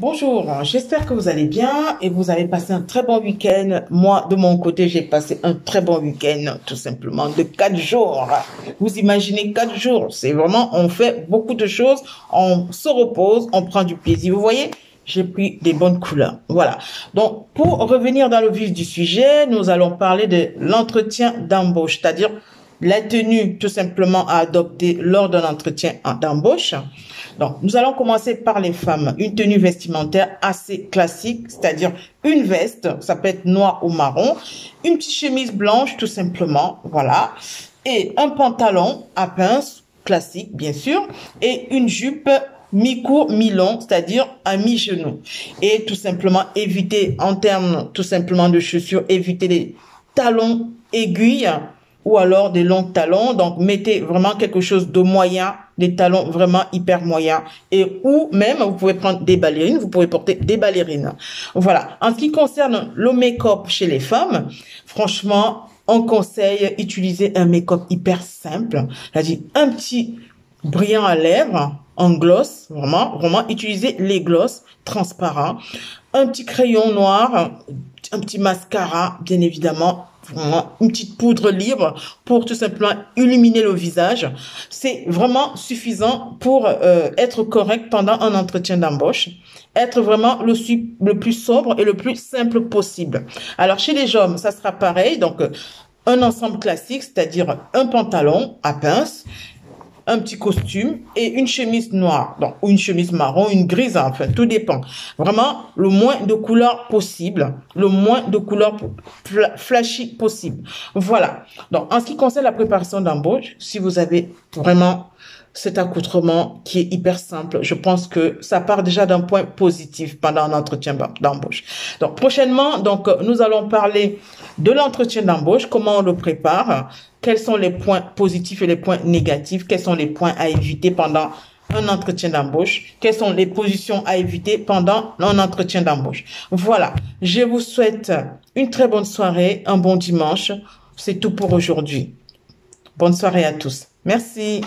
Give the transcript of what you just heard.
Bonjour, j'espère que vous allez bien et vous avez passé un très bon week-end. Moi, de mon côté, j'ai passé un très bon week-end, tout simplement, de 4 jours. Vous imaginez 4 jours, c'est vraiment, on fait beaucoup de choses, on se repose, on prend du plaisir. Vous voyez, j'ai pris des bonnes couleurs. Voilà. Donc, pour revenir dans le vif du sujet, nous allons parler de l'entretien d'embauche, c'est-à-dire la tenue tout simplement à adopter lors d'un entretien d'embauche. Donc, nous allons commencer par les femmes. Une tenue vestimentaire assez classique, c'est-à-dire une veste, ça peut être noir ou marron, une petite chemise blanche tout simplement, voilà, et un pantalon à pince classique bien sûr, et une jupe mi-court, mi-long, c'est-à-dire à mi-genou. Et tout simplement éviter, en termes tout simplement de chaussures, éviter les talons aiguilles ou alors des longs talons. Donc, mettez vraiment quelque chose de moyen, des talons vraiment hyper moyens. Et ou même, vous pouvez prendre des ballerines, vous pouvez porter des ballerines. Voilà. En ce qui concerne le make-up chez les femmes, franchement, on conseille utiliser un make-up hyper simple. C'est-à-dire un petit brillant à lèvres, en gloss, vraiment utiliser les gloss transparents, un petit crayon noir, un petit mascara, bien évidemment, une petite poudre libre pour tout simplement illuminer le visage. C'est vraiment suffisant pour être correct pendant un entretien d'embauche. Être vraiment le plus sobre et le plus simple possible. Alors, chez les hommes, ça sera pareil. Donc, un ensemble classique, c'est-à-dire un pantalon à pince, un petit costume et une chemise noire, donc ou une chemise marron, une grise, enfin tout dépend. Vraiment le moins de couleurs possible, le moins de couleurs flashy possible. Voilà. Donc en ce qui concerne la préparation d'embauche, si vous avez vraiment cet accoutrement qui est hyper simple, je pense que ça part déjà d'un point positif pendant un entretien d'embauche. Donc prochainement, donc nous allons parler de l'entretien d'embauche, comment on le prépare, quels sont les points positifs et les points négatifs, quels sont les points à éviter pendant un entretien d'embauche, quelles sont les positions à éviter pendant un entretien d'embauche. Voilà, je vous souhaite une très bonne soirée, un bon dimanche. C'est tout pour aujourd'hui. Bonne soirée à tous. Merci.